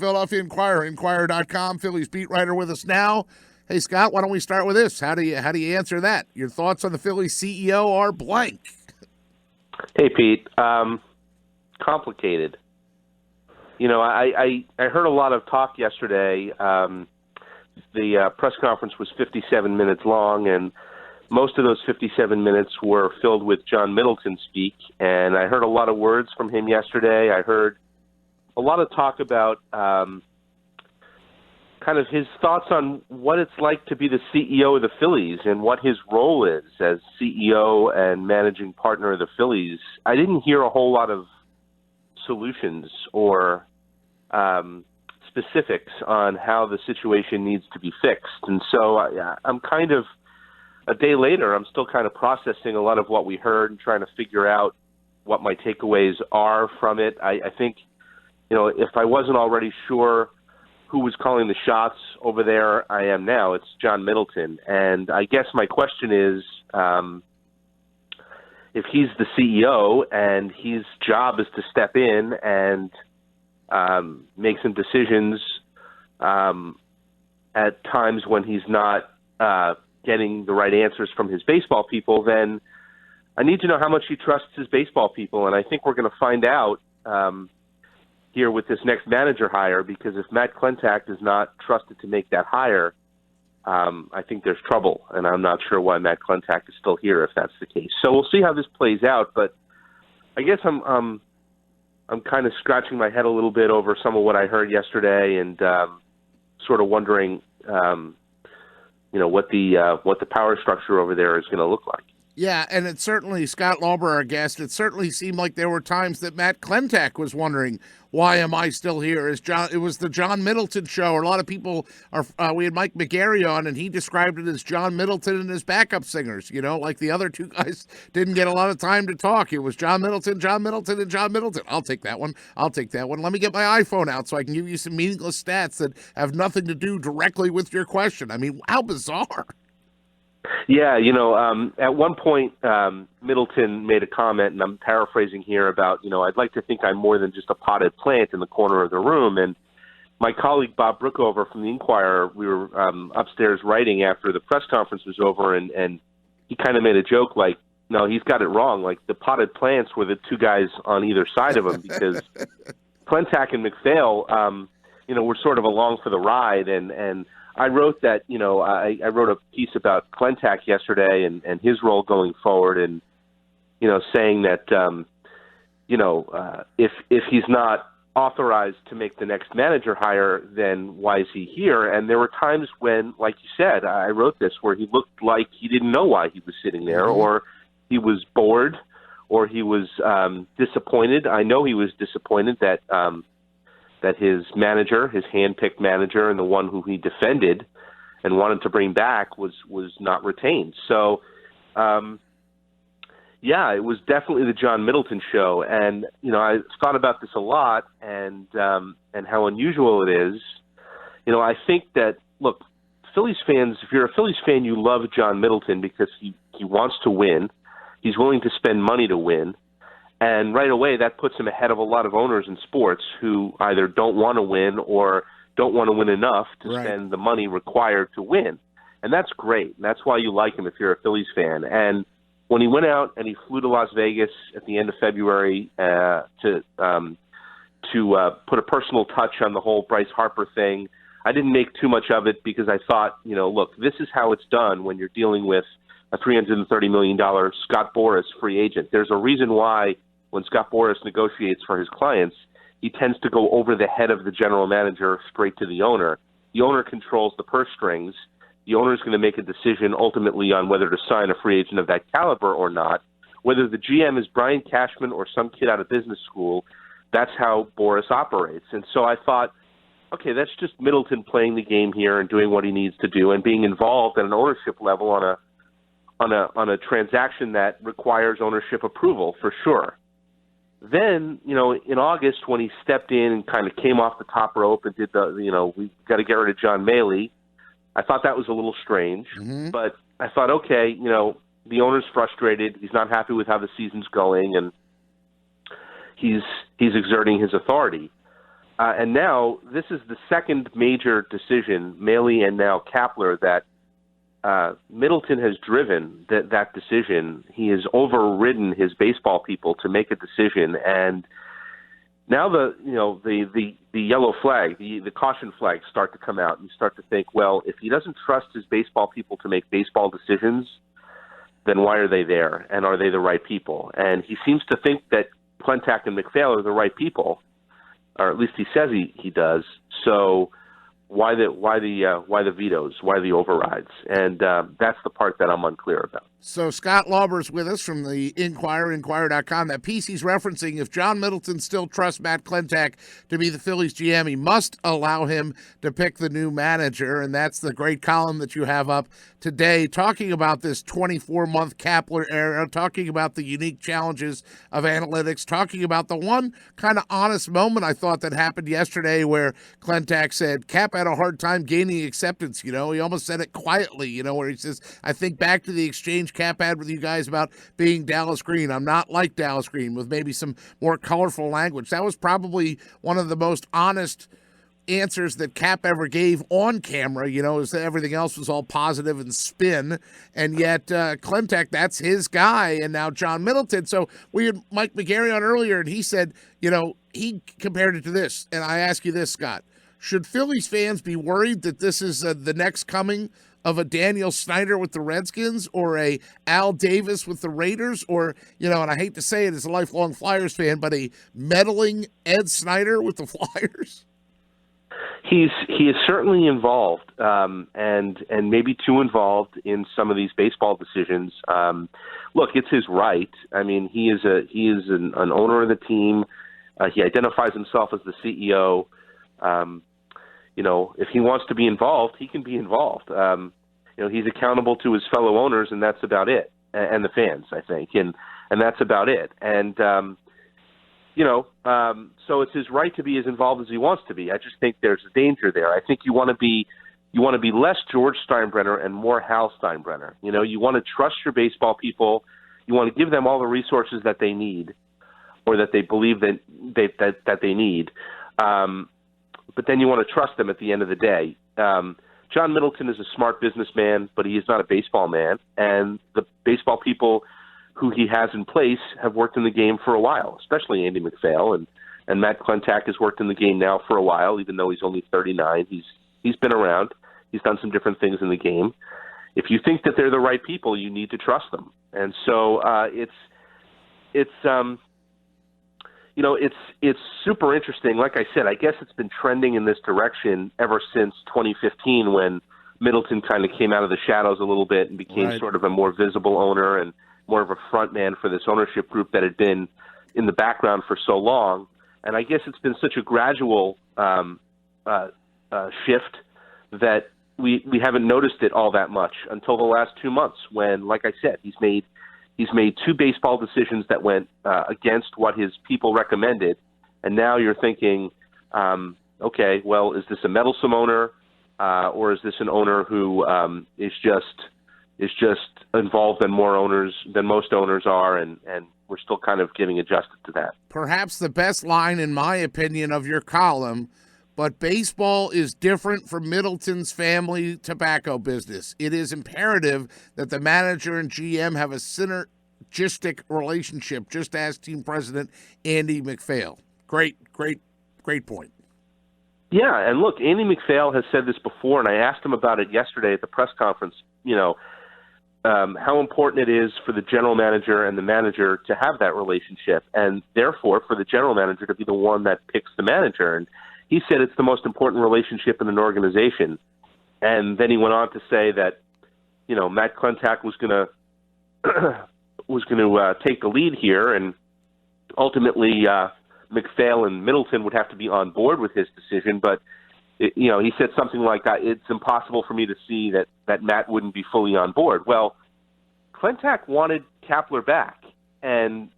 Philadelphia Inquirer, Inquirer.com, Phillies beat writer with us now. Hey, Scott, why don't we start with this? How do you answer that? Your thoughts on the Phillies CEO are blank. Hey, Pete. Complicated. I heard a lot of talk yesterday. The press conference was 57 minutes long, and most of those 57 minutes were filled with John Middleton speak, and I heard a lot of words from him yesterday. I heard a lot of talk about kind of his thoughts on what it's like to be the CEO of the Phillies and what his role is as CEO and managing partner of the Phillies. I didn't hear a whole lot of solutions or specifics on how the situation needs to be fixed. And so I'm kind of, a day later, I'm still kind of processing a lot of what we heard and trying to figure out what my takeaways are from it. I think, if I wasn't already sure who was calling the shots over there, I am now. It's John Middleton. And I guess my question is, if he's the CEO and his job is to step in and make some decisions at times when he's not getting the right answers from his baseball people, then I need to know how much he trusts his baseball people. And I think we're going to find out here with this next manager hire, because if Matt Klentak is not trusted to make that hire, I think there's trouble. And I'm not sure why Matt Klentak is still here if that's the case. So we'll see how this plays out. But I guess I'm kind of scratching my head a little bit over some of what I heard yesterday, and sort of wondering, what the power structure over there is going to look like. Yeah, and it certainly, Scott Lauber, our guest, it certainly seemed like there were times that Matt Klentak was wondering, why am I still here? It was the John Middleton show. A lot of people we had Mike McGarry on, and he described it as John Middleton and his backup singers. Like the other two guys didn't get a lot of time to talk. It was John Middleton, and John Middleton. I'll take that one. Let me get my iPhone out so I can give you some meaningless stats that have nothing to do directly with your question. I mean, how bizarre. Yeah, at one point, Middleton made a comment, and I'm paraphrasing here, about, I'd like to think I'm more than just a potted plant in the corner of the room. And my colleague Bob Brookover from the Inquirer, we were upstairs writing after the press conference was over, and he kind of made a joke like, no, he's got it wrong. Like, the potted plants were the two guys on either side of him, because Klentak and McPhail, were sort of along for the ride, and I wrote that, I wrote a piece about Klentak yesterday and his role going forward, and, saying that, if he's not authorized to make the next manager hire, then why is he here? And there were times when, like you said, I wrote this, where he looked like he didn't know why he was sitting there, or he was bored, or he was disappointed. I know he was disappointed that his manager, his hand-picked manager, and the one who he defended and wanted to bring back was not retained. So, it was definitely the John Middleton show. And, I thought about this a lot, and how unusual it is. I think that, look, Phillies fans, if you're a Phillies fan, you love John Middleton because he wants to win. He's willing to spend money to win. And right away, that puts him ahead of a lot of owners in sports who either don't want to win or don't want to win enough to spend the money required to win. And that's great. And that's why you like him if you're a Phillies fan. And when he went out and he flew to Las Vegas at the end of February to put a personal touch on the whole Bryce Harper thing, I didn't make too much of it because I thought, look, this is how it's done when you're dealing with a $330 million Scott Boras free agent. There's a reason why when Scott Boras negotiates for his clients, he tends to go over the head of the general manager straight to the owner. The owner controls the purse strings. The owner is going to make a decision ultimately on whether to sign a free agent of that caliber or not. Whether the GM is Brian Cashman or some kid out of business school, that's how Boras operates. And so I thought, okay, that's just Middleton playing the game here and doing what he needs to do and being involved at an ownership level on a transaction that requires ownership approval for sure. Then, in August, when he stepped in and kind of came off the top rope and did we got to get rid of John Maley, I thought that was a little strange. But I thought, okay, the owner's frustrated. He's not happy with how the season's going, and he's exerting his authority. And now this is the second major decision, Maley and now Kapler, that Middleton has driven that decision. He has overridden his baseball people to make a decision, and now the yellow flag, the caution flags start to come out, and you start to think, well, if he doesn't trust his baseball people to make baseball decisions, then why are they there, and are they the right people? And he seems to think that Klentak and MacPhail are the right people, or at least he says he does. So why the vetoes? Why the overrides? And that's the part that I'm unclear about. So Scott Lauber's with us from the Inquirer, Inquirer.com. That piece he's referencing, if John Middleton still trusts Matt Klentak to be the Phillies GM, he must allow him to pick the new manager. And that's the great column that you have up today, talking about this 24-month Kapler era, talking about the unique challenges of analytics, talking about the one kind of honest moment I thought that happened yesterday where Klentak said Cap had a hard time gaining acceptance. He almost said it quietly, where he says, I think back to the exchange Cap had with you guys about being Dallas Green. I'm not like Dallas Green, with maybe some more colorful language. That was probably one of the most honest answers that Cap ever gave on camera, is that everything else was all positive and spin. And yet Klentak, that's his guy. And now John Middleton. So we had Mike McGarry on earlier, and he said, he compared it to this. And I ask you this, Scott, should Phillies fans be worried that this is the next coming of a Daniel Snyder with the Redskins, or a Al Davis with the Raiders, or, and I hate to say it as a lifelong Flyers fan, but a meddling Ed Snyder with the Flyers? He is certainly involved, and maybe too involved in some of these baseball decisions. Look, it's his right. I mean, he is an owner of the team. He identifies himself as the CEO. If he wants to be involved, he can be involved. He's accountable to his fellow owners, and that's about it, and the fans, I think, and that's about it. And so it's his right to be as involved as he wants to be. I just think there's a danger there. I think you want to be less George Steinbrenner and more Hal Steinbrenner. You want to trust your baseball people. You want to give them all the resources that they need, or that they believe that they need. But then you want to trust them at the end of the day. John Middleton is a smart businessman, but he is not a baseball man. And the baseball people who he has in place have worked in the game for a while, especially Andy MacPhail. And Matt Klentak has worked in the game now for a while, even though he's only 39. He's been around. He's done some different things in the game. If you think that they're the right people, you need to trust them. And so it's super interesting. Like I said, I guess it's been trending in this direction ever since 2015, when Middleton kind of came out of the shadows a little bit and became sort of a more visible owner and more of a front man for this ownership group that had been in the background for so long. And I guess it's been such a gradual shift that we haven't noticed it all that much until the last 2 months, when, like I said, he's made two baseball decisions that went against what his people recommended, and now you're thinking, okay, well, is this a meddlesome owner, or is this an owner who is just involved in more owners than most owners are, and we're still kind of getting adjusted to that. Perhaps the best line, in my opinion, of your column, but baseball is different from Middleton's family tobacco business. It is imperative that the manager and GM have a synergistic relationship, just as team president Andy MacPhail. Great point. Yeah, and look, Andy MacPhail has said this before, and I asked him about it yesterday at the press conference, how important it is for the general manager and the manager to have that relationship, and therefore for the general manager to be the one that picks the manager. And he said it's the most important relationship in an organization. And then he went on to say that, Matt Klentak was going to take the lead here, and ultimately MacPhail and Middleton would have to be on board with his decision. But he said something like that. It's impossible for me to see that Matt wouldn't be fully on board. Well, Klentak wanted Kapler back, and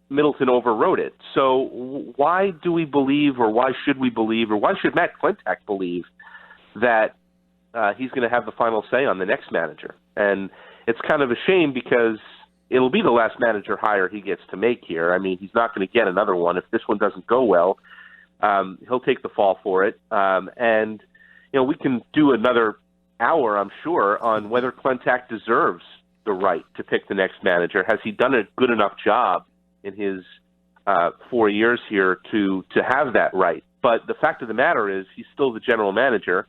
Middleton overrode it. So why do we believe, or why should we believe, or why should Matt Klentak believe that he's going to have the final say on the next manager? And it's kind of a shame, because it'll be the last manager hire he gets to make here. I mean, he's not going to get another one. If this one doesn't go well, he'll take the fall for it. And, we can do another hour, I'm sure, on whether Klentak deserves the right to pick the next manager. Has he done a good enough job in his 4 years here to have that right? But the fact of the matter is he's still the general manager.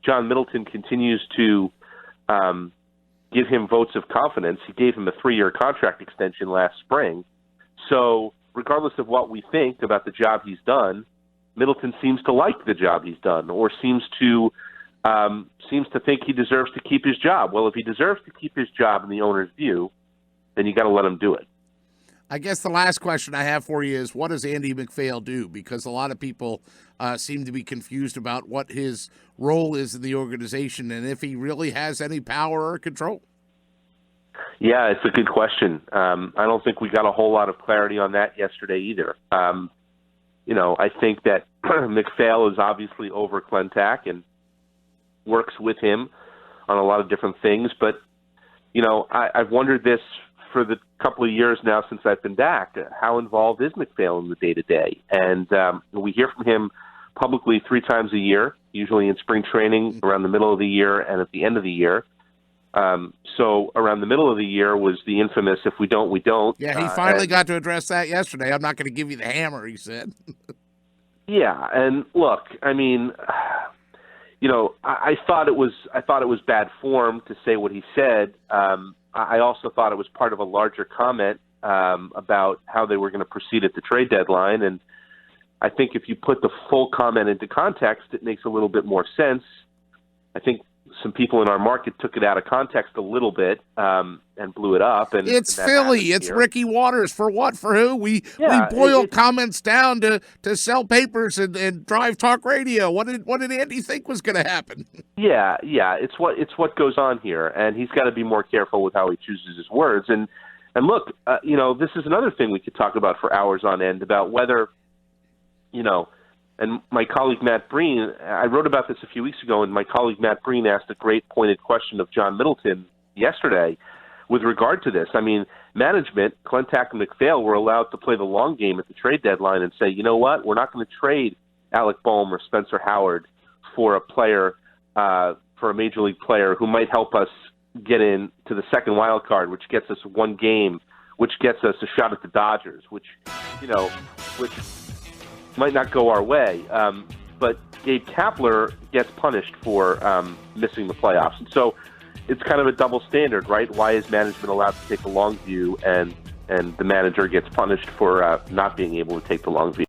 John Middleton continues to give him votes of confidence. He gave him a 3-year contract extension last spring. So regardless of what we think about the job he's done, Middleton seems to like the job he's done, or seems to think he deserves to keep his job. Well, if he deserves to keep his job in the owner's view, then you got to let him do it. I guess the last question I have for you is, what does Andy MacPhail do? Because a lot of people seem to be confused about what his role is in the organization and if he really has any power or control. Yeah, it's a good question. I don't think we got a whole lot of clarity on that yesterday either. I think that MacPhail is obviously over Klentak and works with him on a lot of different things. But, I've wondered this for the couple of years now since I've been back. How involved is MacPhail in the day-to-day? And we hear from him publicly 3 times a year, usually in spring training, around the middle of the year, and at the end of the year. So around the middle of the year was the infamous, if we don't, we don't. Yeah, he finally got to address that yesterday. I'm not going to give you the hammer, he said. Yeah, and look, I mean, I thought it was bad form to say what he said. I also thought it was part of a larger comment about how they were going to proceed at the trade deadline. And I think if you put the full comment into context, it makes a little bit more sense. I think some people in our market took it out of context a little bit and blew it up. And it's Philly. It's here. Ricky Waters. For what? For who? We boil comments down to sell papers and drive talk radio. What did Andy think was going to happen? Yeah. It's what goes on here, and he's got to be more careful with how he chooses his words. And look, this is another thing we could talk about for hours on end about whether, And my colleague Matt Breen, I wrote about this a few weeks ago, and my colleague Matt Breen asked a great pointed question of John Middleton yesterday with regard to this. I mean, management, Klentak and MacPhail, were allowed to play the long game at the trade deadline and say, you know what, we're not going to trade Alec Boehm or Spencer Howard for a player, for a major league player who might help us get in to the second wild card, which gets us one game, which gets us a shot at the Dodgers, which might not go our way. But Gabe Kapler gets punished for missing the playoffs. And so it's kind of a double standard, right? Why is management allowed to take a long view and the manager gets punished for not being able to take the long view?